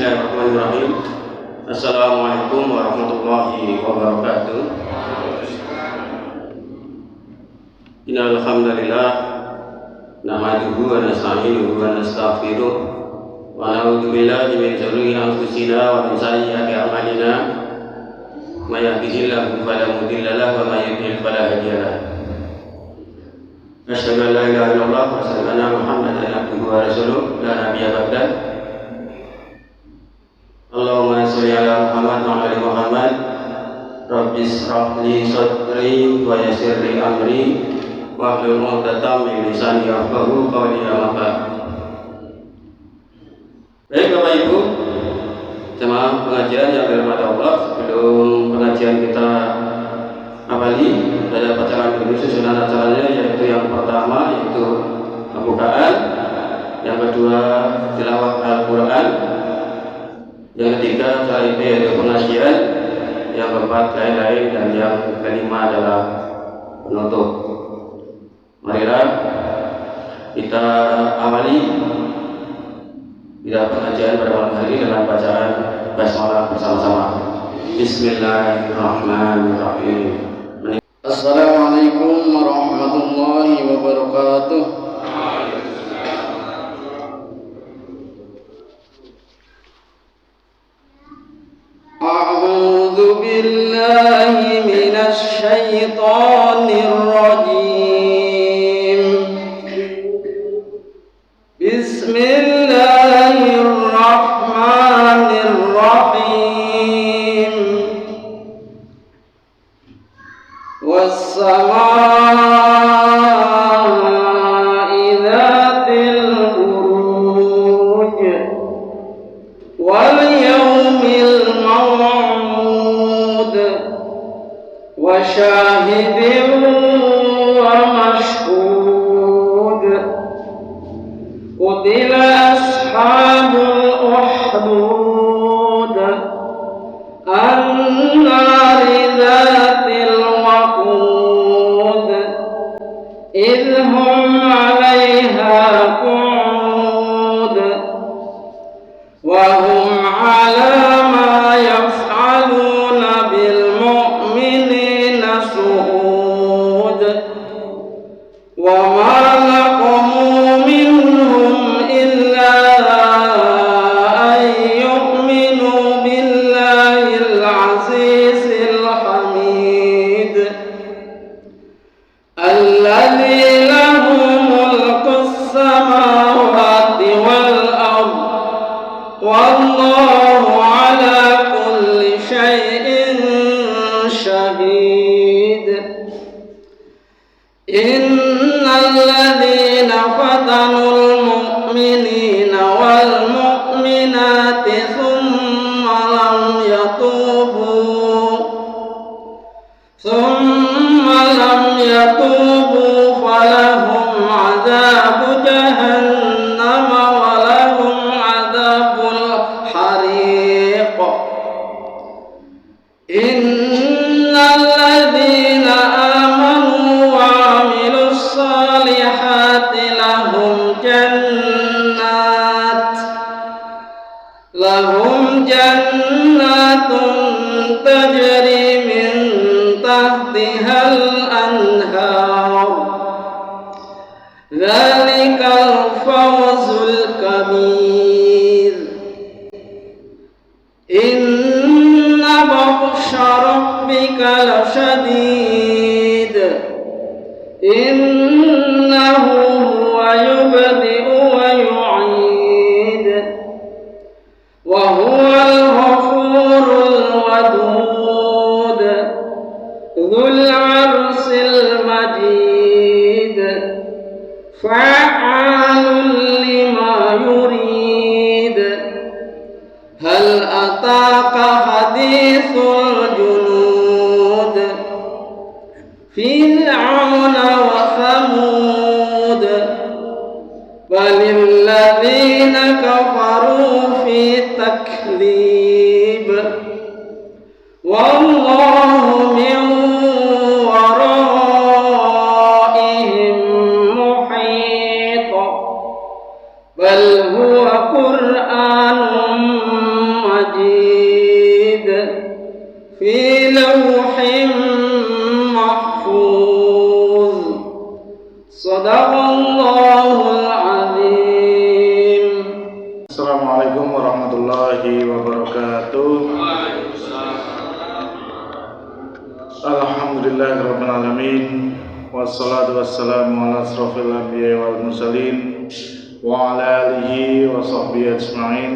Bismillahirrahmanirrahim. Assalamualaikum warahmatullahi wabarakatuh. Innal hamdalillah nahmaduhu wa nasta'inuhu wa nastaghfiruh wa na'udzu billahi min shururi anfusina wa min sayyiati a'malina. May yahdihillahu fala mudilla lahu wa may yudlil fala hadiya lahu. Asyhadu an la ilaha illallah wa asyhadu anna Muhammadan abduhu wa rasuluh la nabiyya ba'dah. Allahumma sholli ala Muhammad wa ala Muhammad. Rabbi shrah li sadri wa yassir li amri wahlul 'uqdatam min lisani yafqahu qawli. Amma ba'd. Baik Bapak Ibu, jemaah pengajian yang dirahmati Allah, sebelum pengajian kita awali, saya bacakan dulu susunan acaranya, yaitu yang pertama yaitu pembukaan, yang kedua tilawah Al-Quran, yang ketiga acara ini yaitu pengajian, yang keempat lain-lain, dan yang kelima adalah penutup. Marilah kita awali pengajian pada malam hari dengan bacaan basmalah bersama-sama. Bismillahirrahmanirrahim. Assalamualaikum warahmatullahi wabarakatuh. A'udzu billahi minasy syaithanir rajim. Bismillahirrahmanirrahim. Was-samaa'i dzatil buruj wal yawmil maw'ud wa syahidin wa mashhud. Qutila ashabul ukhdud an-nari dzatil waqud idh hum 'alaiha qu'ud wa hum 'ala ma yaf'aluna bil mu'minina shuhud wa ma naqamu minhum illa an yu'minu billahil 'azizil hamid alladzi lahu mulkus samawati wal ard wallahu 'ala kulli syai'in syahid. Innal ladzina fatanul mu'minina wal mu'minati thumma lam yatubu falahum 'adzabu jahannam wa lahum 'adzabul hariq. Innal ladzina amanu wa 'amilus salihati lahum jannatun tajri min tahtihal anhar. Dzalikal fawzul kabir. Inna batsha rabbika lasyadid. Innahu huwa yubdi'u wa yu'id wa huwal ghafurul wadud dzul 'arsyil majid fa'alun lima yurid. Hal ataka hadithul junud fir'auna wa thamud balil ladzina kafaru fi taklib wallahu min waraihim muhit. wassalatu wassalamu ala asrofil anbiya wal mursalin wa ala alihi wa sahbihi ajma'in.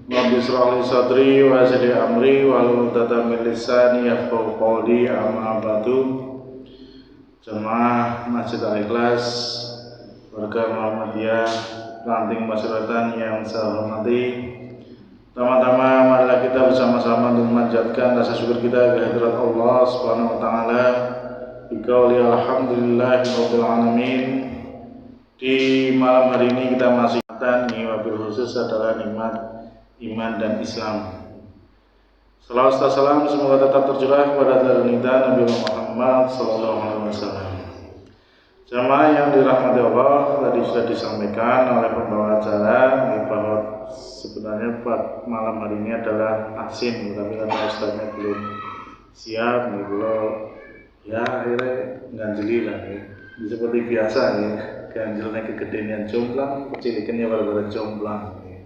Rabbi shrah li sadri wa yassir li amri wahlul 'uqdatam min lisani yafqahu qawli. Amma ba'du. Jemaah Masjid Al-Ikhlas, warga Muhammadiyah Ranting Pasuruan yang saya hormati, pertama-tama marilah kita bersama-sama untuk memanjatkan rasa syukur kita kehadirat Allah Subhanahu wa taala. Biqauli alhamdulillahirabbil alamin. Di malam hari ini kita masih wabil khusus adalah nikmat iman dan Islam. Salawat dan salam semoga tetap tercurah kepada baginda Nabi Muhammad sallallahu alaihi wasallam. Jamaah yang dirahmati Allah, tadi sudah disampaikan oleh pembawa acara bahwa sebenarnya malam hari ini adalah asin, tapi karena ustaznya belum siap, ya akhirnya ganjeli lah ya. Seperti biasa ya, ganjelnya kegedean jomplang, kecilikannya pada jomplang ya.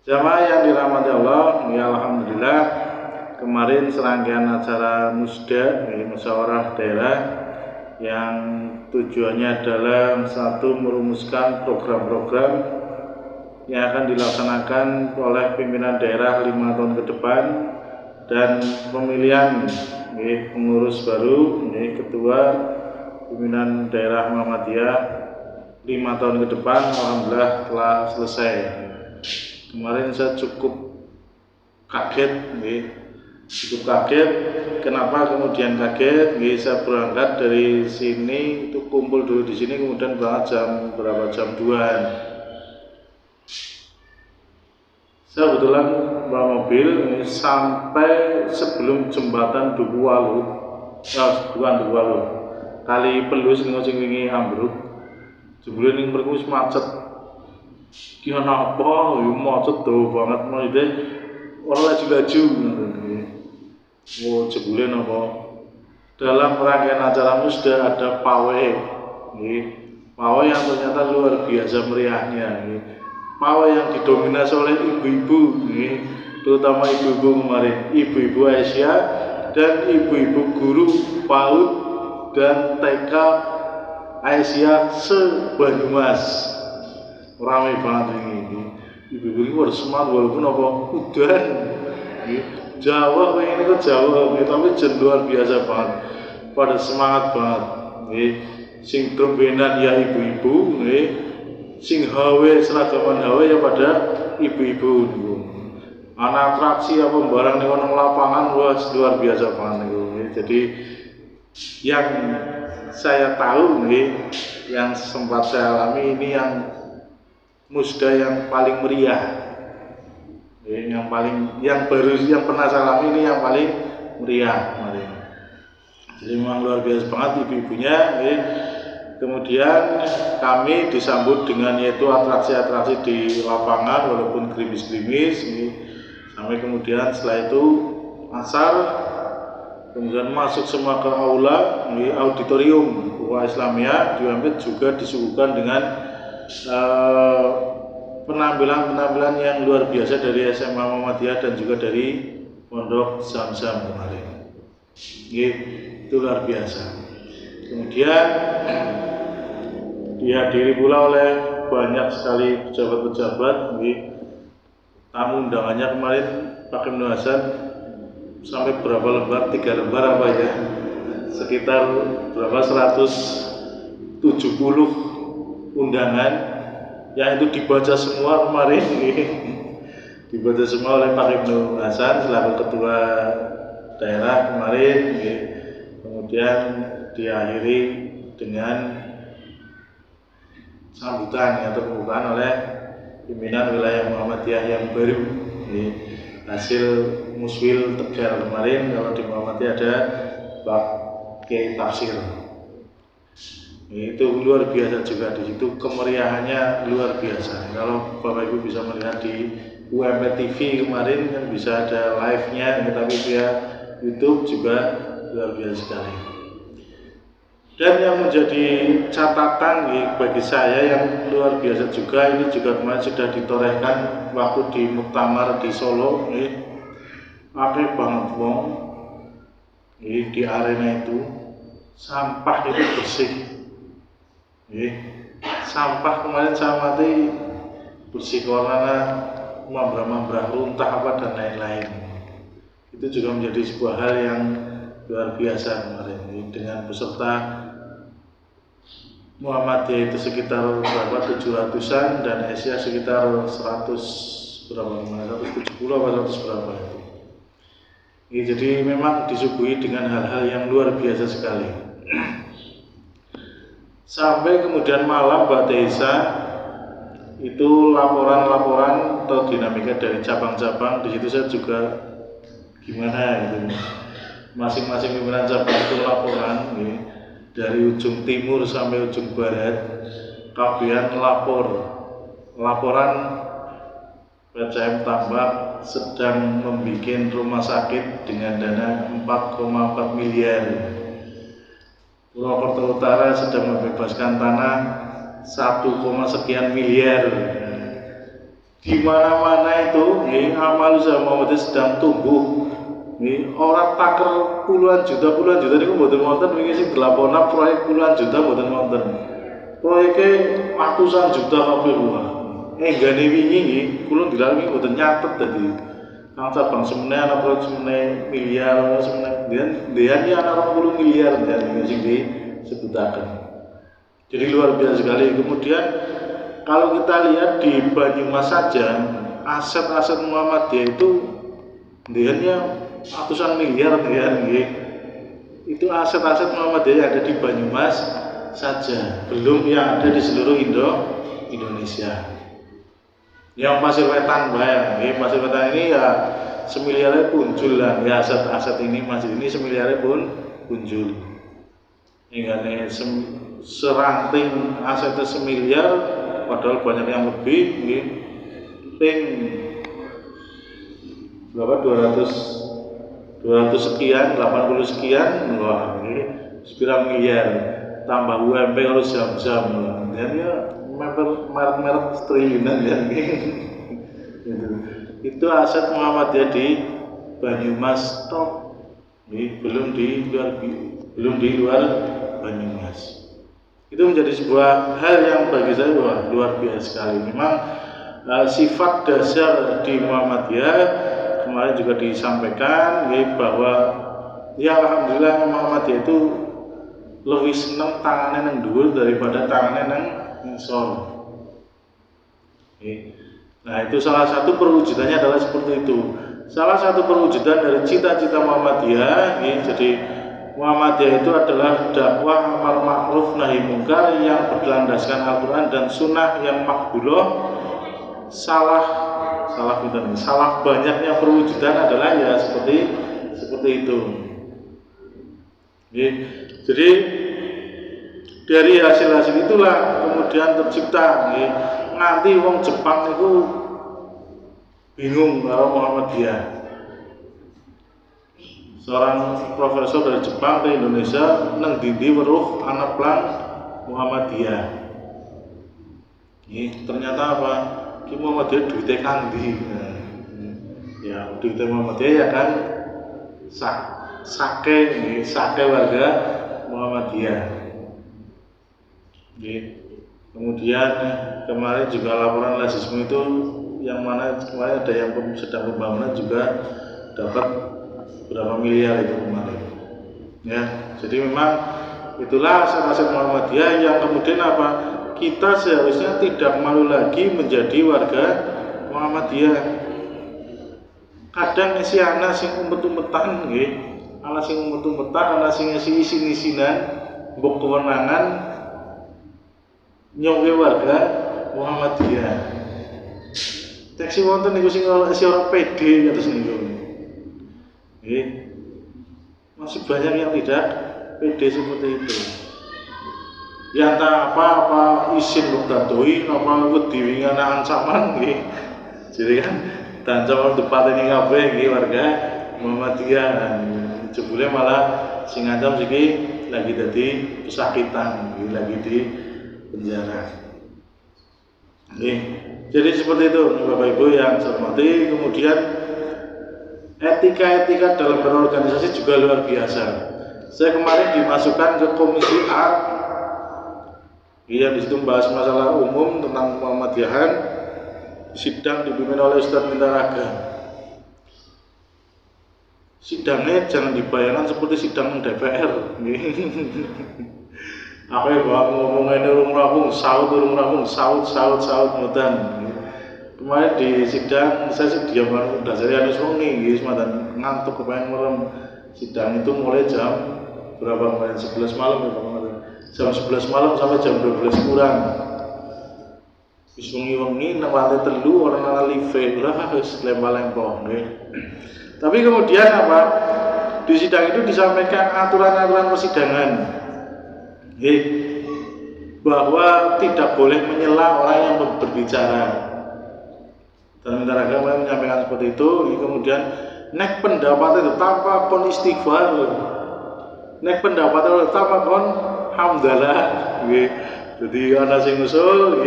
Jamaah yang dirahmati Allah, ya alhamdulillah kemarin serangkaian acara musda ya, musyawarah daerah yang tujuannya adalah satu, merumuskan program-program yang akan dilaksanakan oleh pimpinan daerah 5 tahun ke depan, dan pemilihan pengurus baru, ketua pimpinan daerah Muhammadiyah 5 tahun ke depan, alhamdulillah telah selesai. Kemarin saya cukup kaget. Kenapa kemudian kaget? Saya berangkat dari sini, itu kumpul dulu di sini, kemudian berangkat jam 2-an. Saya kebetulan bawa mobil sampai sebelum jembatan Duku Walu, bukan Duku Walu, kali Pelus sing wingi ambruk. Jebule ning mriku wis macet. Ki ana apa? Yo macet do banget maksudnya ora laju-laju. Oh, jebule napa? Dalam rangkaian acara musda ada pawai. Pawai yang ternyata luar biasa meriahnya. Pawai yang didominasi oleh ibu-ibu, terutama ibu-ibu kemarin, ibu-ibu Aisyah dan ibu-ibu guru PAUD dan TK Aisyah se-Banyumas. Ramai banget ini. Ibu-ibu ini harus semangat walaupun apa udan. Jawa ini kok Jawa, tapi luar biasa banget. Pada semangat banget. Sing trombenan ya ibu-ibu, sing hawe seragaman hawe ya pada ibu-ibu. Anak atraksi apa barang ning lapangan wah luar biasa banget niku. Jadi yang saya tahu yang sempat saya alami ini yang musda yang paling meriah. Yang pernah saya alami ini yang paling meriah kemarin. Jadi memang luar biasa banget ibu-ibunya. Kemudian kami disambut dengan yaitu atraksi-atraksi di lapangan walaupun gerimis-gerimis, sampai kemudian setelah itu asar, kemudian masuk semua ke aula, auditorium UA Islamiyah juga disuguhkan dengan penampilan yang luar biasa dari SMA Muhammadiyah dan juga dari Pondok Zam-Zam kemarin. Itu luar biasa. Kemudian dihadiri pula oleh banyak sekali pejabat-pejabat. Tamu undangannya kemarin Pak Ibnu Hasan sampai berapa lembar? 3 lembar apa ya? Sekitar berapa? 170 undangan yang itu dibaca semua kemarin. Dibaca semua oleh Pak Ibnu Hasan selaku ketua daerah kemarin. Kemudian diakhiri dengan sambutan atau pembukaan oleh pimpinan wilayah Muhammadiyah yang baru. Hasil muswil Tegal kemarin, kalau di Muhammadiyah ada Pak Kiai Tafsir. Itu luar biasa juga, di situ kemeriahannya luar biasa. Kalau Bapak Ibu bisa melihat di UMP TV kemarin kan bisa ada live-nya, tapi via YouTube juga luar biasa sekali. Dan yang menjadi catatan bagi saya yang luar biasa juga, ini juga kemarin sudah ditorehkan waktu di Muktamar di Solo. Akeh banget wong di arena itu sampah itu bersih. Sampah kemarin saya amati bersih karena mambrah-mambrah runtah apa dan lain-lain. Itu juga menjadi sebuah hal yang luar biasa kemarin dengan peserta Muhammadiyah itu sekitar berapa 700-an dan Asia sekitar 100 berapa 170 atau 100 berapa itu. Jadi memang disuguhi dengan hal-hal yang luar biasa sekali. Sampai kemudian malam Mbak Desa itu laporan-laporan atau dinamika dari cabang-cabang. Di situ saya juga gimana gitu. Masing-masing pimpinan cabang itu laporan dari ujung timur sampai ujung barat. Kabian laporan PCM Tambak sedang membuat rumah sakit dengan dana 4,4 miliar. Purwokerto Utara sedang membebaskan tanah 1, sekian miliar. Di mana-mana itu, amal usaha Muhammadiyah sedang tumbuh. Orang taker puluhan juta ini mboten wonten wingi sing dilapona proyek puluhan juta mboten wonten. Proyeknya ratusan juta kabeh wae. Gane wingi nggih, kula dilalui mboten nyatet dadi. Kang cabang semene ana proyek semene miliar semene dian ana 20 miliar dan sing disebutaken. Jadi luar biasa sekali. Kemudian kalau kita lihat di Banyumas saja, aset-aset Muhammadiyah itu diannya ratusan miliar itu aset-aset Muhammadiyah yang ada di Banyumas saja, belum yang ada di seluruh Indonesia. Yang Pasir Wetan Pasir Wetan ini ya semiliarnya punjul lah, ya aset-aset ini masih ini semiliarnya pun punjul. Hingga seranting asetnya semiliar, padahal banyak yang lebih, ping berapa 200 sekian, 80 sekian, wah ini sepirang miliar, tambah UMP harus jam-jam, dan ya merek triliunan ya, itu aset Muhammadiyah di Banyumas top, belum di luar Banyumas. Itu menjadi sebuah hal yang bagi saya luar biasa sekali. Memang sifat dasar di Muhammadiyah kemarin juga disampaikan bahwa ya alhamdulillah Muhammadiyah itu lebih senang tangannya nang dhuwur daripada tangannya nang ngisor. Nah itu salah satu perwujudannya adalah seperti itu. Salah satu perwujudan dari cita-cita Muhammadiyah, jadi Muhammadiyah itu adalah dakwah amar ma'ruf nahi mungkar yang berlandaskan Al-Quran dan Sunnah yang makbulah. Salah banyaknya perwujudan adalah ya seperti itu. Jadi dari hasil-hasil itulah kemudian tercipta nganti wong Jepang itu bingung karo Muhammadiyah. Seorang profesor dari Jepang ke Indonesia nang dindi weruh anak plang Muhammadiyah. Ternyata apa? Ki Muhammadiyah duite kang ndi? Ya duite Muhammadiyah ya kan sake warga Muhammadiyah. Kemudian kemarin juga laporan rasisme itu yang mana kemarin ada yang sedang pembangunan juga dapat berapa miliar itu kemarin. Ya, jadi memang itulah aset-aset Muhammadiyah yang kemudian apa? Kita seharusnya tidak malu lagi menjadi warga Muhammadiyah. Kadang isi anak sing umpet-umpetan nggih, ana sing umpet-umpetan, ana sing isin-isinan mbok kewenangan nyongke warga Muhammadiyah. Teksi wonten niku sing ora pede kados niku. Masih banyak yang tidak pede seperti itu. Ya entah apa isin kok dadoi apa wedi wingi ana ancaman nggih. Jadi kan ancaman depan ini kabeh nggih warga Muhammadiyah. Jebule malah sing ngancam iki lagi dadi pesakitan, lagi di penjara. Jadi seperti itu Bapak Ibu yang saya hormati. Kemudian etika-etika dalam berorganisasi juga luar biasa. Saya kemarin dimasukkan ke komisi A, yang di situ membahas masalah umum tentang Muhammadiyahan, sidang dipimpin oleh Ustadz Mintaraga. Sidangnya jangan dibayangkan seperti sidang DPR. Apa ya bawa ngomongin urung rampung, saut mudan. Kemarin di sidang saya sih diam kan, udah saya harus nih, sematan ngantuk kepengen merem. Sidang itu mulai jam berapa kemarin? 11 malam ya kemarin. Jam 11 malam sampai jam 12 kurang. Wis wengi-wengi nang lantai telu orang nang live lah wis lempa-lempo nggih. Tapi kemudian apa? Di sidang itu disampaikan aturan-aturan persidangan. Bahwa tidak boleh menyela orang yang berbicara. Dan Menteri Agama menyampaikan seperti itu. Kemudian nek pendapat itu tanpa kon istighfar, nek pendapat itu tanpa kon hamdalah. Jadi ana sing usul,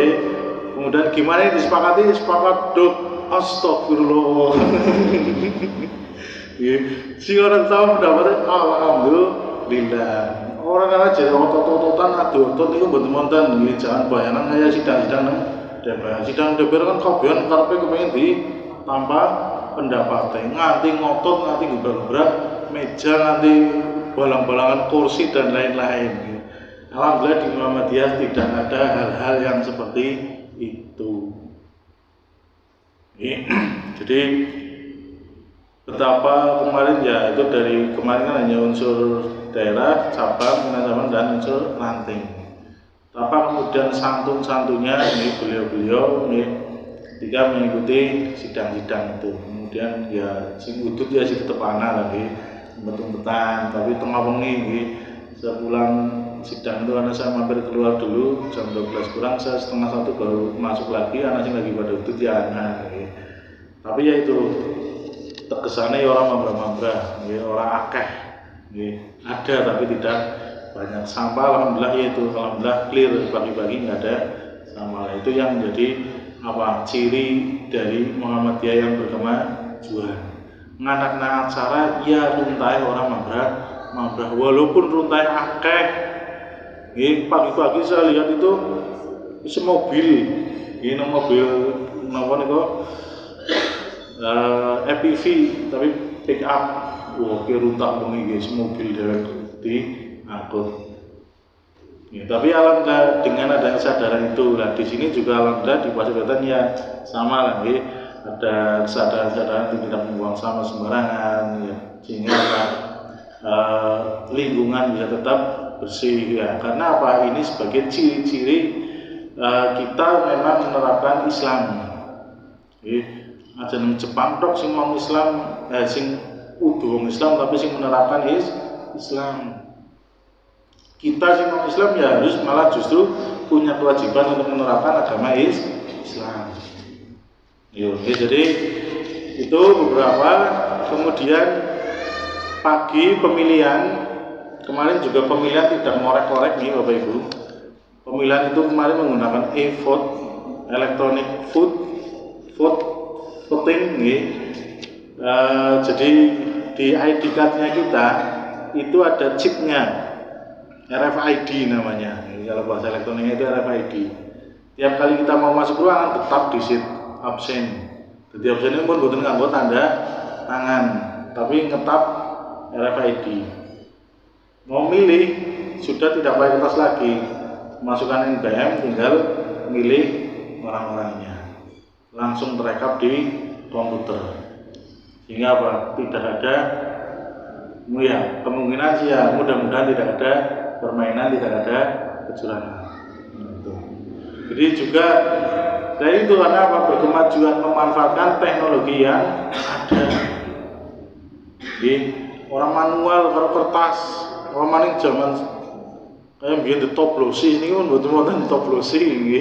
kemudian gimana disepakati? Sepakat dok astagfirullah. Si orang tahu pendapatnya alhamdulillah. Orang aja otot-ototan adu-otot itu mboten-mboten jangan bayangan kayak sidang-sidang DPR. Sidang DPR kan kabehan karepe kepengin di tanpa pendapatnya nganti ngotot, nganti gebrak-gebrak meja, nganti balang-balangan kursi dan lain-lain. Alhamdulillah di Muhammadiyah tidak ada hal-hal yang seperti itu. Jadi betapa kemarin ya itu dari kemarin kan hanya unsur daerah, cabang, dan unsur ranting. Betapa kemudian santun-santunnya ini beliau-beliau ini ketika mengikuti sidang-sidang itu. Kemudian ya sing udut ya sing tetep ana lagi betul-betul, tapi tengah wengi sepulang sidang itu anak saya mampir keluar dulu jam 12 kurang, saya setengah 1 baru masuk lagi, anak sing lagi pada udut ya anak. Tapi ya itu terkesannya orang mambrah-mambrah, orang akeh, ada tapi tidak banyak. Sampah alhamdulillah yaitu alhamdulillah clear, pagi-pagi nggak ada sampah. Itu yang menjadi apa ciri dari Muhammadiyah yang berkemajuan. Nganak-nganak acara ya runtai orang mambrah, walaupun runtai akeh. Pagi-pagi saya lihat itu semobil, mobil napa niku EPV tapi pick up, wah runtak bengi guys, mobil dhewek diangkut. Tapi alhamdulillah dengan adanya kesadaran itu, lah di sini juga alhamdulillah di Pacifitan ya sama lagi ada kesadaran tidak membuang sampah sembarangan, ya, sehingga lingkungan bisa tetap bersih ya. Karena apa? Ini sebagai ciri-ciri kita memang menerapkan Islam. Aja nang Jepang tok sing wong Islam, sing udah wong Islam tapi sing menerapkan Islam. Kita sing wong Islam ya harus malah justru punya kewajiban untuk menerapkan agama Islam. Jadi itu beberapa. Kemudian pagi pemilihan kemarin juga pemilihan tidak ngorek-ngorek nih Bapak Ibu. Pemilihan itu kemarin menggunakan e-vote, electronic voting nih. Jadi di ID card-nya kita itu ada chipnya, RFID namanya. Kalau bahasa elektroniknya itu RFID. Tiap kali kita mau masuk ruangan tetap di seat absen. Jadi absen ini pun bukan nganggo tanda tangan, tapi ngetap RFID. Mau milih sudah tidak pakai kertas lagi, masukkan NBM, tinggal milih orang-orangnya, langsung terekam di komputer. Sehingga apa? Tidak ada kemungkinan sih ya, mudah-mudahan tidak ada permainan, tidak ada kecurangan. Jadi juga dari itu karena apa? Berkemajuan memanfaatkan teknologi yang ada. Jadi orang manual kalau kertas, orang maning zaman kayak biar ditoplosi ini kan betul-betul ditoplosi ini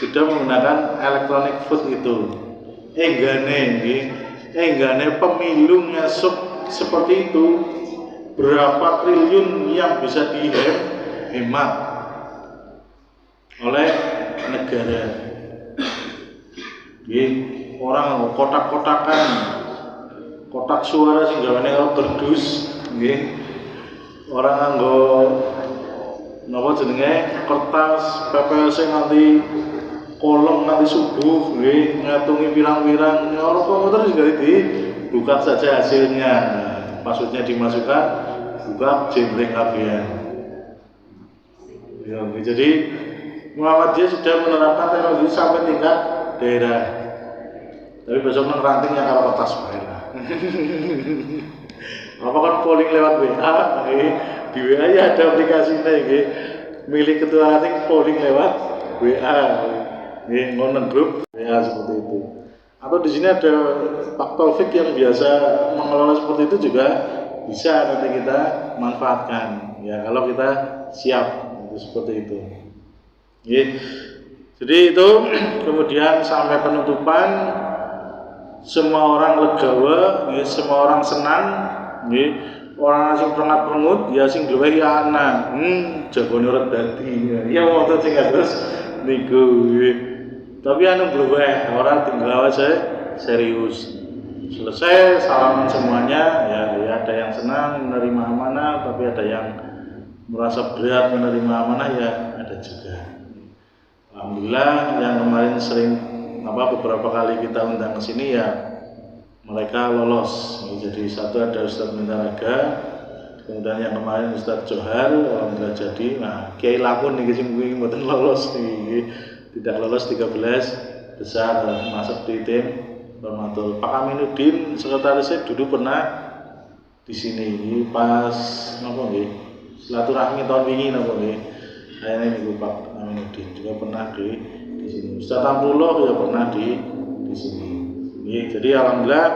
sudah menggunakan electronic vote itu. Enggane pemilunya seperti itu, berapa triliun yang bisa dihemat oleh negara. Orang kotak-kotakan, kotak suara sing gawane karo kerdus, orang nganggo napa jenenge kertas PPS nganti kolom nganti subuh nggih ngatungi pirang-pirang orang komputer juga dibuka saja hasilnya. Nah, maksudnya dimasukkan buka jembreng kabehan. Ya, jadi Muhammadiyah sudah menerapkan teknologi sampai tingkat daerah. Tapi besok nang ranting yang kalau kertas bae lah. Apa kan polling lewat WA, di WA ya ada aplikasinya nggih. Milih ketua ranting polling lewat WA. Nggih, ngono grup WA seperti itu. Atau di sini ada Pak Taufik yang biasa mengelola seperti itu juga bisa nanti kita manfaatkan. Ya, kalau kita siap itu seperti itu. Nggih. Jadi itu kemudian sampai penutupan semua orang legawa, nggih, semua orang senang, nggih. Orang sing prengat-prengut ya sing duwe ya ana. Jagone ora dadi. Ya wonten sing terus niku nggih. Tapi anu bluweh, ora tinggal aja serius. Selesai salaman semuanya, ya ada yang senang menerima amanah, tapi ada yang merasa berat menerima amanah ya ada juga. Alhamdulillah yang kemarin sering beberapa kali kita undang ke sini ya mereka lolos. Jadi satu ada Ustadz Mintaraga, kemudian yang kemarin Ustadz Johar, alhamdulillah jadi. Nah, Kiai Lamun nih sing mboten lolos nih, tidak lolos 13 besar masuk di tim Formatur. Pak Aminuddin sekretarisnya dulu pernah di sini pas napa nggih? Silaturahmi tahun wingi napa nggih? Kayaknya niku Pak Aminuddin juga pernah di sini. Ustaz Amrullah ya pernah di sini. Jadi alhamdulillah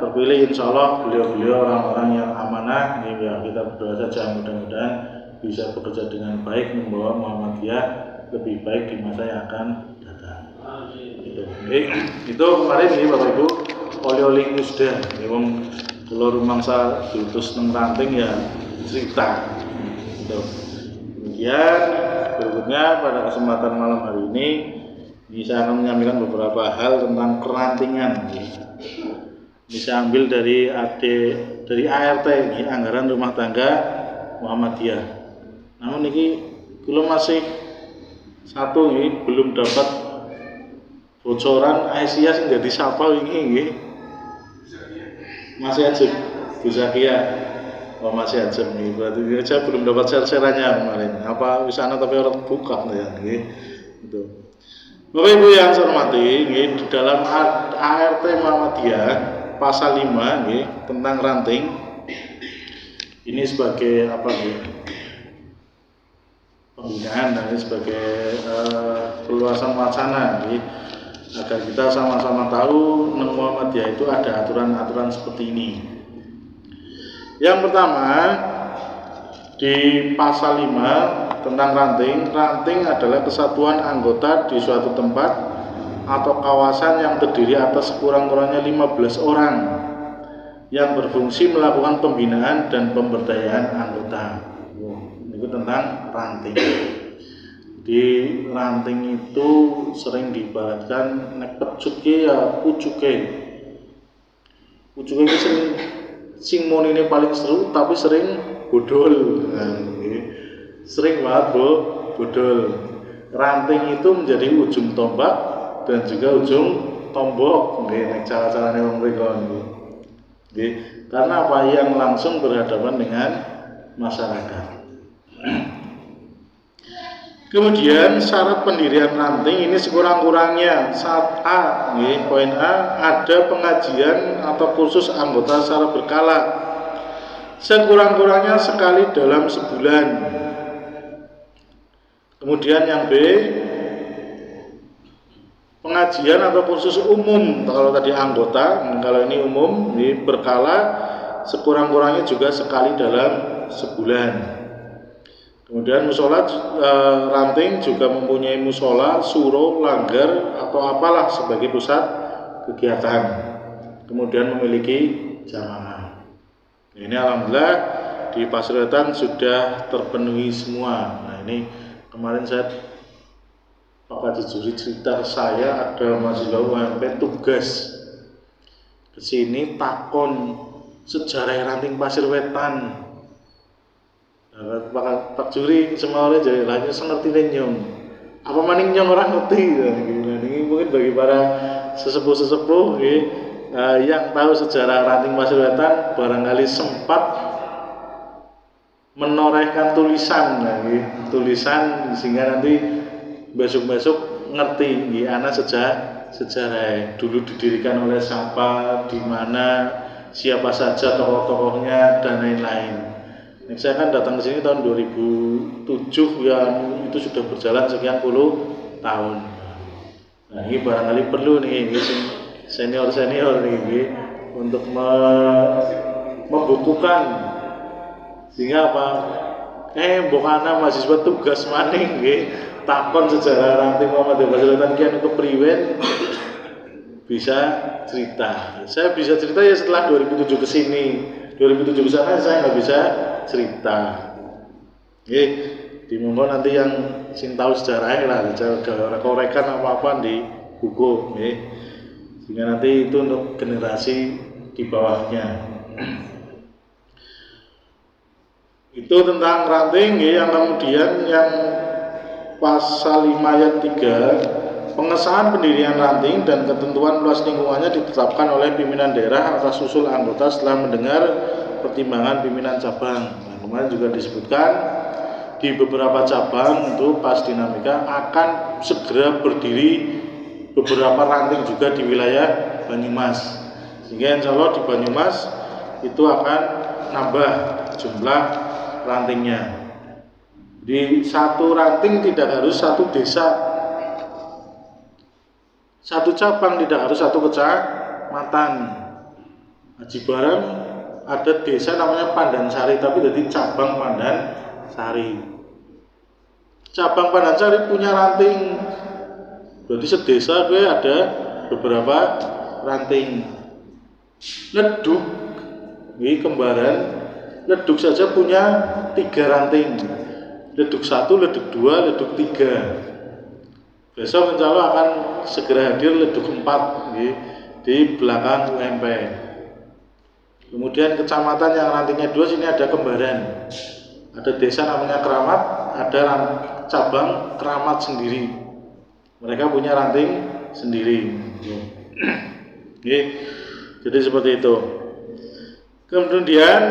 terpilih insyaallah beliau-beliau orang-orang yang amanah. Ya kita berdoa saja mudah-mudahan bisa bekerja dengan baik membawa Muhammadiyah lebih baik di masa yang akan datang. Itu kemarin ini Bapak Ibu oli-oli musda. Wong kula rumangsa diutus nang ranting ya cerita. Kemudian berikutnya pada kesempatan malam hari ini bisa akan menyampaikan beberapa hal tentang kerantingan. Bisa ambil dari ART ini, anggaran rumah tangga Muhammadiyah. Namun ini kula masih satu ini belum dapat bocoran Aisyah sing dadi sapa wingi nggih. Masih aja Bu Zakia. Oh masih aja nih, berarti saya belum dapat share-sharannya kemarin. Apa wisana tapi orang buka ya nggih. Gitu. Bapak Ibu yang saya hormati, nggih, di dalam ART Muhammadiyah pasal 5 nggih tentang ranting. Ini sebagai apa nggih? Pembinaan dan ini sebagai perluasan wacana nggih. Agar kita sama-sama tahu nang Muhammadiyah itu ada aturan-aturan seperti ini. Yang pertama di pasal 5 tentang ranting adalah kesatuan anggota di suatu tempat atau kawasan yang terdiri atas kurang-kurangnya 15 orang yang berfungsi melakukan pembinaan dan pemberdayaan anggota. Itu tentang ranting. Di ranting itu sering diibaratkan nek pecuke ya pucuke. Pucuke itu sing monine paling seru tapi sering bodol. Sering banget bodol. Ranting itu menjadi ujung tombak dan juga ujung tombok nggih nek cara-carane wong mriko nggih. Karena apa yang langsung berhadapan dengan masyarakat. Kemudian syarat pendirian ranting ini sekurang-kurangnya saat A, nggih, poin A, ada pengajian atau kursus anggota secara berkala sekurang-kurangnya sekali dalam sebulan. Kemudian yang B, pengajian atau kursus umum. Kalau tadi anggota, kalau ini umum, ini berkala sekurang-kurangnya juga sekali dalam sebulan. Kemudian musola ranting juga mempunyai musola, suro, langgar atau apalah sebagai pusat kegiatan. Kemudian memiliki jamaah. Ini alhamdulillah di Pasuruan sudah terpenuhi semua. Nah ini kemarin saya Pak Haji Juri cerita saya ada mahasiswa UMP tugas kesini takon sejarah ranting Pasir Wetan. Pak Juri semua jadi lainnya ngerti nyong. Apa maning nyong orang ngerti ya. Ini mungkin bagi para sesepuh yang tahu sejarah Ranting Pasuruan barangkali sempat menorehkan tulisan tulisan sehingga nanti besok-besok ngerti anak sejarah dulu didirikan oleh siapa, di mana, siapa saja tokoh-tokohnya dan lain-lain. Saya kan datang ke sini tahun 2007 yang itu sudah berjalan sekian puluh tahun. Nah, ini barangkali perlu nih senior nih untuk membukukan sehingga apa? Bokana mahasiswa tugas maning takon sejarah Ranting Muhammadiyah Pasuruan kian kepriwen bisa cerita. Saya bisa cerita ya setelah 2007 ke sini. 2007 ke sana saya nggak bisa cerita. Dimonggo nanti yang sing tahu sejarahnya lah, rekan apa-apa di buku, sehingga nanti itu untuk generasi di bawahnya. Itu tentang Ranting yang kemudian yang pasal 5 ayat 3 pengesahan pendirian Ranting dan ketentuan luas lingkungannya ditetapkan oleh pimpinan daerah atas usul anggota setelah mendengar pertimbangan pimpinan cabang. Nah, kemarin juga disebutkan di beberapa cabang itu pas dinamika akan segera berdiri beberapa ranting juga di wilayah Banyumas, sehingga insya Allah di Banyumas itu akan nambah jumlah rantingnya. Di satu ranting tidak harus satu desa, satu cabang tidak harus satu kecamatan. Haji Barang ada desa namanya Pandansari, tapi jadi cabang Pandansari. Cabang Pandansari punya ranting, berarti sedesa ada beberapa ranting. Ledug, ini kembaran, Ledug saja punya 3 ranting. Ledug 1, Ledug 2, Ledug 3. Besok insya Allah akan segera hadir Ledug 4 di belakang UMP. Kemudian kecamatan yang rantingnya 2 sini ada kembaran. Ada desa namanya Keramat, ada cabang Keramat sendiri. Mereka punya ranting sendiri. Jadi seperti itu. Kemudian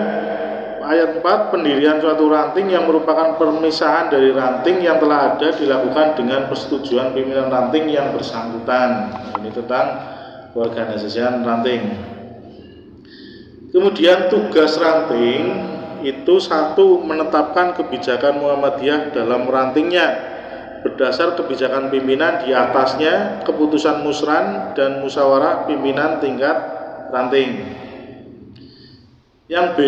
ayat 4, pendirian suatu ranting yang merupakan permisahan dari ranting yang telah ada dilakukan dengan persetujuan pimpinan ranting yang bersangkutan. Ini tentang keorganisasian ranting. Kemudian tugas ranting itu 1, menetapkan kebijakan Muhammadiyah dalam rantingnya berdasar kebijakan pimpinan di atasnya, keputusan musran dan musyawarah pimpinan tingkat ranting. Yang B,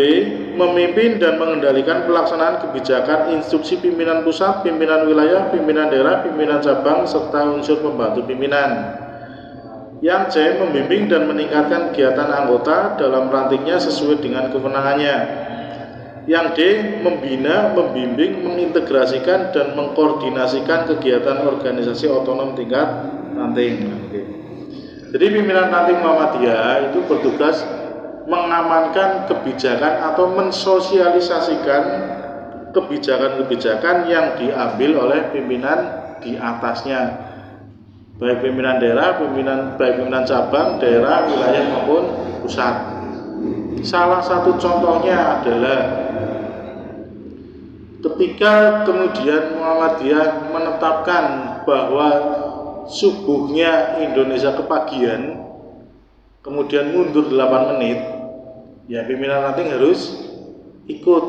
memimpin dan mengendalikan pelaksanaan kebijakan instruksi pimpinan pusat, pimpinan wilayah, pimpinan daerah, pimpinan cabang, serta unsur pembantu pimpinan. Yang C, membimbing dan meningkatkan kegiatan anggota dalam rantingnya sesuai dengan kewenangannya. Yang D, membina, membimbing, mengintegrasikan dan mengkoordinasikan kegiatan organisasi otonom tingkat ranting. Jadi pimpinan ranting Muhammadiyah itu bertugas mengamankan kebijakan atau mensosialisasikan kebijakan-kebijakan yang diambil oleh pimpinan di atasnya, baik pimpinan daerah, baik pimpinan cabang, daerah, wilayah maupun pusat. Salah satu contohnya adalah ketika kemudian Muhammadiyah menetapkan bahwa subuhnya Indonesia kepagian, kemudian mundur 8 menit, ya pimpinan ranting harus ikut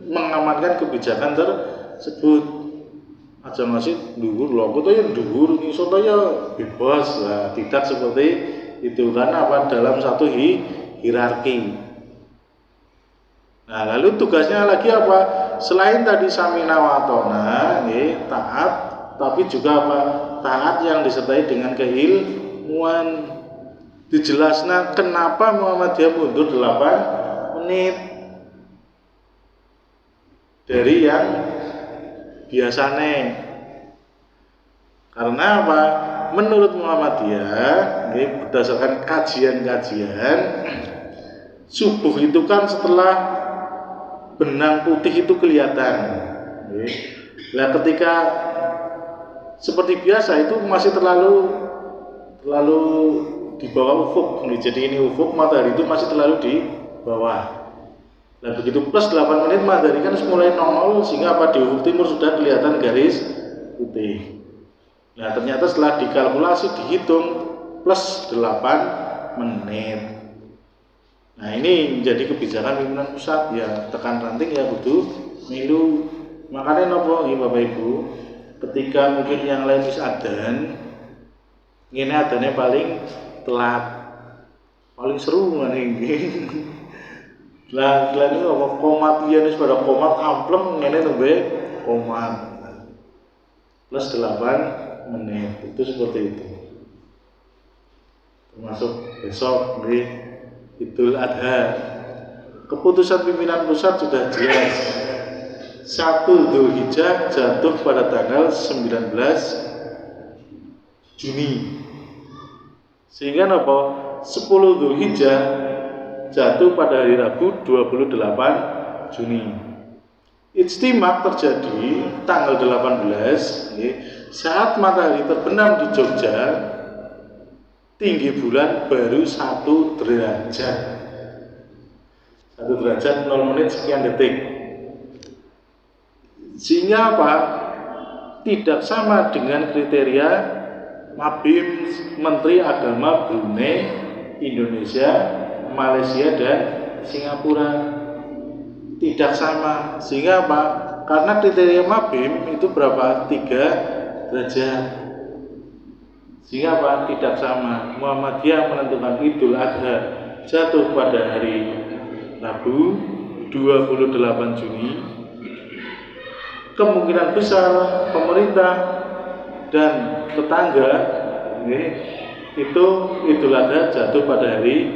mengamankan kebijakan tersebut. Aja masih dhuwur lho, kok ya dhuwur iso ya bebas lah, tidak seperti itu karena apa, dalam satu hierarki. Nah, lalu tugasnya lagi apa? Selain tadi samina wa ta'na, taat, tapi juga apa? Taat yang disertai dengan keilmuan. Dijelaskan kenapa Muhammadiyah mundur 8 menit dari yang biasanya. Karena apa? Menurut Muhammadiyah, berdasarkan kajian-kajian, subuh itu kan setelah benang putih itu kelihatan. Nah, ketika seperti biasa itu masih terlalu di bawah ufuk. Jadi ini ufuk, matahari itu masih terlalu di bawah. Nah, begitu plus 8 menit matahari kan mulai nongol, sehingga di ufuk timur sudah kelihatan garis putih. Nah, ternyata setelah dikalkulasi dihitung plus 8 menit. Nah, ini menjadi kebijakan pimpinan pusat ya, tekan ranting ya kudu milu. Makanya nopo Bapak Ibu, ketika mungkin yang lain wis adan, ngene adane paling telat. Paling seru maning. Lah ini apa komat ya wis pada komat amplem ngene nembe komat. Plus 8 menit. Itu seperti itu. Termasuk besok Idul Adha. Keputusan pimpinan pusat sudah jelas. 1 Dzulhijjah jatuh pada tanggal 19 Juni. Sehingga apa? 10 Dzulhijjah jatuh pada hari Rabu 28 Juni. Ijtima terjadi tanggal 18 saat matahari terbenam di Jogja. Tinggi bulan baru 1 derajat. 1 derajat 0 menit sekian detik. Sehingga apa? Tidak sama dengan kriteria Mabim Menteri Agama Brunei, Indonesia, Malaysia dan Singapura. Tidak sama. Sehingga apa? Karena kriteria Mabim itu berapa? 3 derajat. Sehingga apa? Tidak sama. Muhammadiyah menentukan Idul Adha jatuh pada hari Rabu 28 Juni. Kemungkinan besar pemerintah dan tetangga itu Idul Adha jatuh pada hari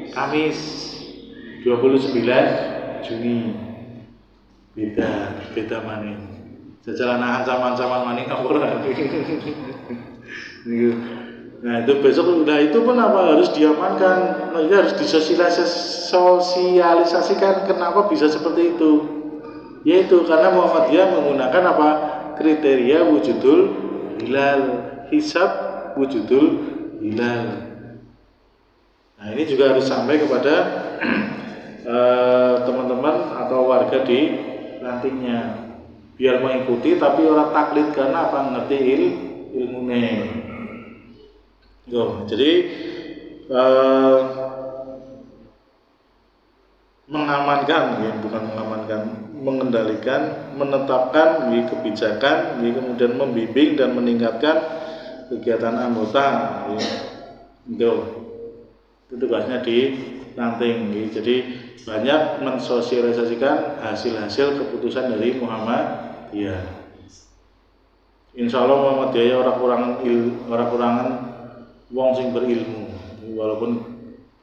Kamis 29 Juni. Beda maning. Jajalan ancaman maning ora. Nah, itu besok itu pun apa harus diamankan, harus disosialisasikan kenapa bisa seperti itu. Yaitu karena Muhammadiyah menggunakan apa? Kriteria wujudul hilal, hisab wujudul hilal. Nah, ini juga harus sampai kepada teman-teman atau warga di rantingnya biar mengikuti, tapi orang taklid karena apa? Ngerti ilmunya. Jadi mengendalikan, menetapkan kebijakan, kemudian membimbing dan meningkatkan kegiatan anggota. Itu tugasnya di ranting. Jadi banyak mensosialisasikan hasil-hasil keputusan dari Muhammadiyah. Insya Allah Muhammadiyah orang-orangan wong sing berilmu, walaupun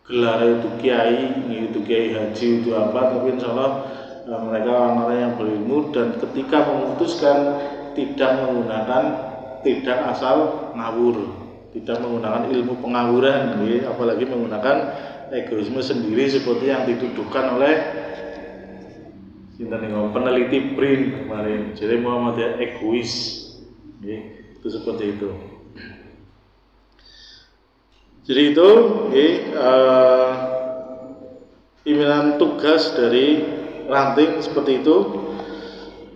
gelar itu kiai haji itu apa, tapi insya Allah mereka orang-orang yang berilmu dan ketika memutuskan tidak asal ngawur, tidak menggunakan ilmu pengawuran, apalagi menggunakan egoisme sendiri seperti yang dituduhkan oleh peneliti BRIN kemarin. Jadi Muhammadiyah egois, itu seperti itu. Jadi itu pimpinan tugas dari ranting seperti itu.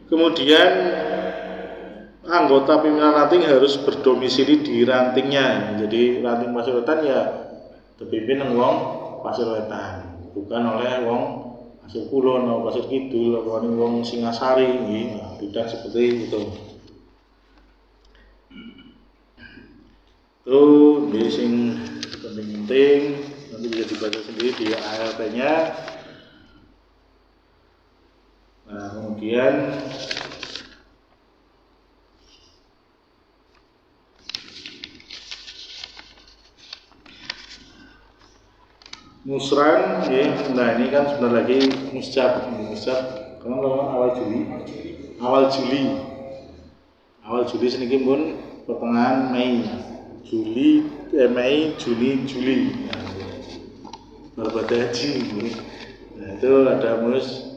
Kemudian anggota pimpinan ranting harus berdomisili di rantingnya. Jadi ranting Pasir Wetan ya dipimpin oleh wong Pasir Wetan, bukan oleh wong Pasir Kulon atau Pasir Kidul atau wong Singasari. Tidak seperti itu. Itu sing penting nanti bisa dibaca sendiri di ART-nya. Nah, kemudian musran, nah ini kan sebentar lagi muscap kalau awal Juli seniki pun pertengahan Mei, Juni, Juli. Berbeda haji. Nah, Itu ada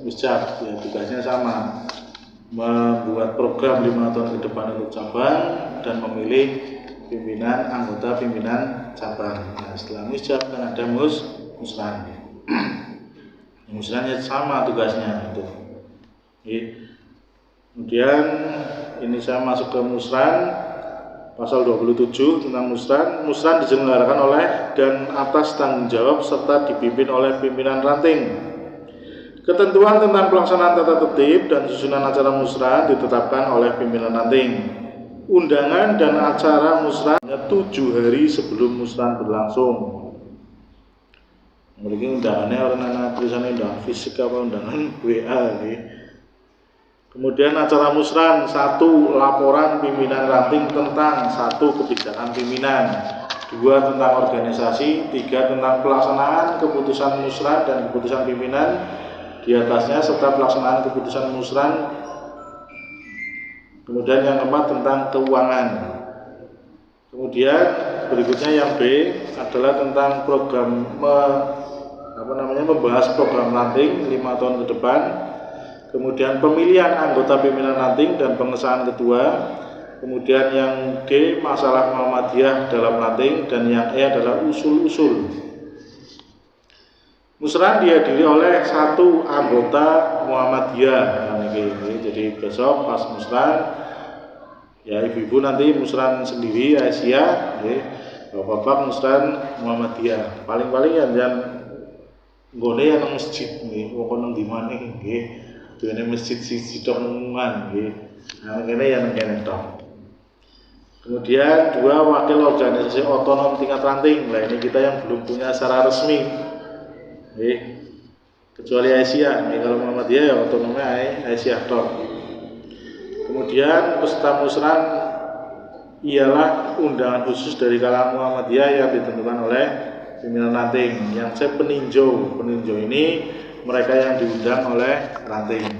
musjab, ya tugasnya sama, membuat program 5 tahun ke depan untuk cabang dan memilih anggota pimpinan cabang. Nah, setelah musjab kan ada musran. Musrannya sama tugasnya itu. Kemudian ini saya masuk ke musran, pasal 27 tentang musran. Musran diselenggarakan oleh dan atas tanggung jawab serta dipimpin oleh pimpinan ranting. Ketentuan tentang pelaksanaan tata tertib dan susunan acara musran ditetapkan oleh pimpinan ranting. Undangan dan acara musran 7 hari sebelum musran berlangsung. Memiliki undangannya orang tulisannya undangan fisik apa undangan WA nih. Kemudian acara musran 1 laporan pimpinan ranting tentang 1 kebijakan pimpinan, 2 tentang organisasi, 3 tentang pelaksanaan keputusan musran dan keputusan pimpinan di atasnya serta pelaksanaan keputusan musran. Kemudian yang keempat tentang keuangan. Kemudian berikutnya yang B adalah tentang program membahas program ranting 5 tahun ke depan. Kemudian pemilihan anggota pimpinan ranting dan pengesahan ketua. Kemudian yang D masalah Muhammadiyah dalam ranting dan yang E adalah usul-usul. Musran dihadiri oleh 1 anggota Muhammadiyah. Jadi besok pas musran, ya ibu-ibu nanti musran sendiri Aisyah, bapak-bapak musran Muhammadiyah. Paling-paling ya jangan nggone ya nang masjid nggih, wong nang di mana nggih. Dene masjid siji tok umuman nggih. Nah, kene ya nang kene tok. Kemudian 2 wakil organisasi otonom tingkat ranting. Nah, ini kita yang belum punya secara resmi. Kecuali Aisyah, kalau Muhammadiyah ya otonomnya Aisyah tok. Kemudian peserta musran ialah undangan khusus dari kalangan Muhammadiyah yang ditentukan oleh pimpinan ranting. Yang saya peninjau ini mereka yang diundang oleh ranting.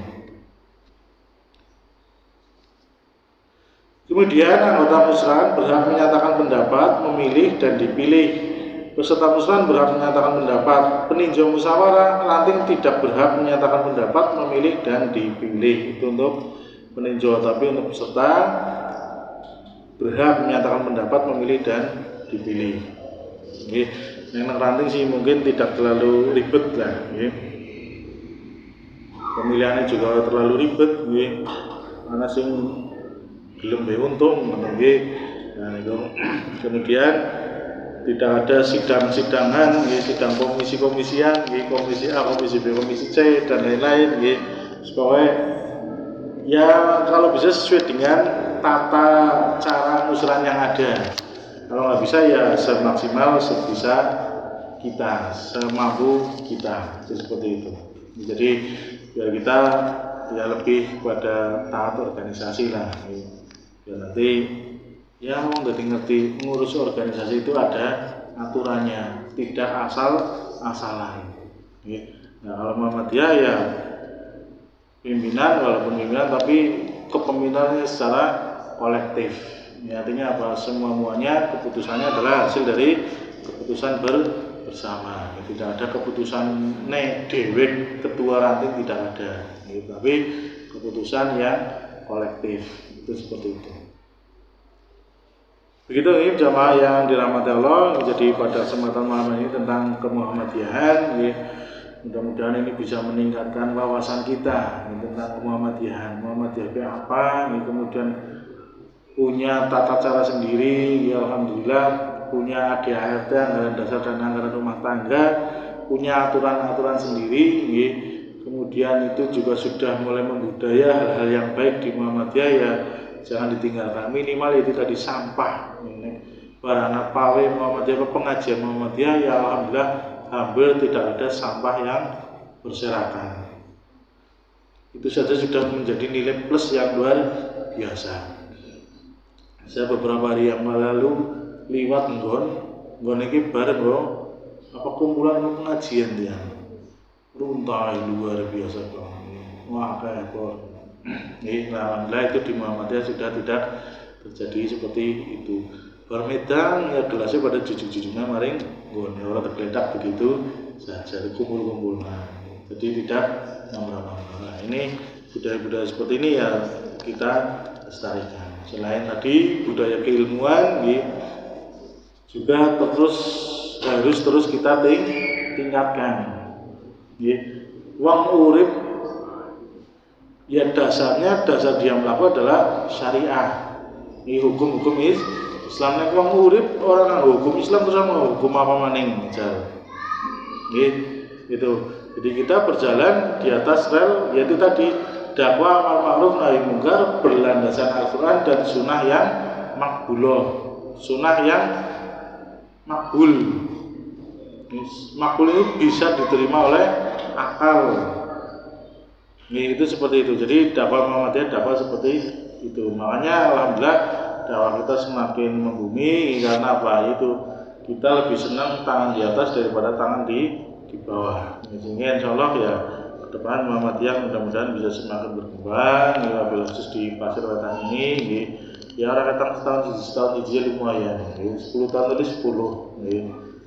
Kemudian anggota musran berhak menyatakan pendapat, memilih dan dipilih. Peserta musran berhak menyatakan pendapat. Peninjau musyawarah ranting tidak berhak menyatakan pendapat, memilih dan dipilih. Itu untuk peninjau, tapi untuk peserta berhak menyatakan pendapat, memilih dan dipilih. Yang ranting sih mungkin tidak terlalu ribet lah. Pemilihannya juga terlalu ribet. Mana sing belum untung. Nah, kemudian tidak ada sidang-sidangan, sidang komisi-komisian, komisi A, komisi B, komisi C dan lain-lain. Supaya ya kalau bisa sesuai dengan tata cara musran yang ada. Kalau nggak bisa ya semaksimal sebisa kita, semampu kita, seperti itu. Jadi ya kita ya lebih pada taat organisasi lah. Ya nanti ya mau ngerti ngurus organisasi itu ada aturannya, tidak asal-asalan. Nah kalau Muhammadiyah ya pimpinan, walaupun pimpinan tapi kepemimpinannya secara kolektif. Ya, artinya apa? Semuanya keputusannya adalah hasil dari keputusan bersama. Ya, tidak ada keputusan dewek ketua ranting, tidak ada. Ya, tapi keputusan yang kolektif itu seperti itu. Begitu ini jamaah yang dirahmati Allah. Jadi pada kesempatan malam ini tentang kemuhammadiyahan. Ya, mudah-mudahan ini bisa meningkatkan wawasan kita tentang kemuhammadiyahan. Muhammadiyah itu apa? Ya, kemudian punya tata cara sendiri, ya alhamdulillah, punya ADART, anggaran dasar dan anggaran rumah tangga, punya aturan-aturan sendiri, ya. Kemudian itu juga sudah mulai membudaya hal-hal yang baik di Muhammadiyah, ya jangan ditinggalkan. Minimal itu tadi sampah, barana pawe Muhammadiyah, pengajian Muhammadiyah, ya alhamdulillah hampir tidak ada sampah yang berserakan. Itu saja sudah menjadi nilai plus yang luar biasa. Saya beberapa hari yang lalu liwat nggon iki bareng apa kumpulan pengajian dia. Runtai luar biasa banget. Wah kayak alhamdulillah itu di Muhammadiyah sudah tidak terjadi seperti itu. Bermedang ya gelasnya pada jujur-jujurnya maring nggon orang tergeletak begitu saja kumpul-kumpul. jadi tidak nambah-nambah. Nah, ini budaya-budaya seperti ini ya kita lestarikan. Selain tadi budaya keilmuan, juga harus terus kita tingkatkan. Wong urip ya dasar dia melaku adalah syariah. Ini hukum-hukum Islam. Nek wong urip orang hukum Islam terus mau hukum apa maning misal. Itu. Jadi kita berjalan di atas rel yaitu tadi dakwah amar ma'ruf nahi mungkar berlandasan Al-Qur'an dan sunnah yang makbulah. Sunnah yang makbul. Makbul itu bisa diterima oleh akal. Itu seperti itu. Jadi dakwah Muhammadiyah dakwah seperti itu. Makanya alhamdulillah dakwah kita semakin membumi karena apa? Itu kita lebih senang tangan di atas daripada tangan di bawah. Sehingga insyaallah ya ke depan Muhammadiyah mudah-mudahan bisa semakin berkembang. Ya khusus di Pasir Wetan ini ya orang datang setahun hiji lumayan. 10 tahun tadi 10.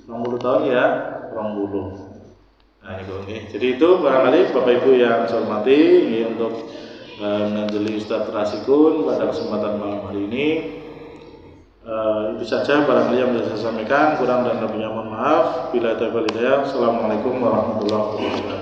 20 tahun ya 20. Nah itu jadi itu barangkali Bapak Ibu yang saya hormati untuk menjadi Ustaz Rasikun pada kesempatan malam hari ini. Itu saja barangkali yang bisa saya sampaikan, kurang dan lebihnya mohon maaf. Bila taufiq wal hidayah. Assalamualaikum warahmatullahi wabarakatuh.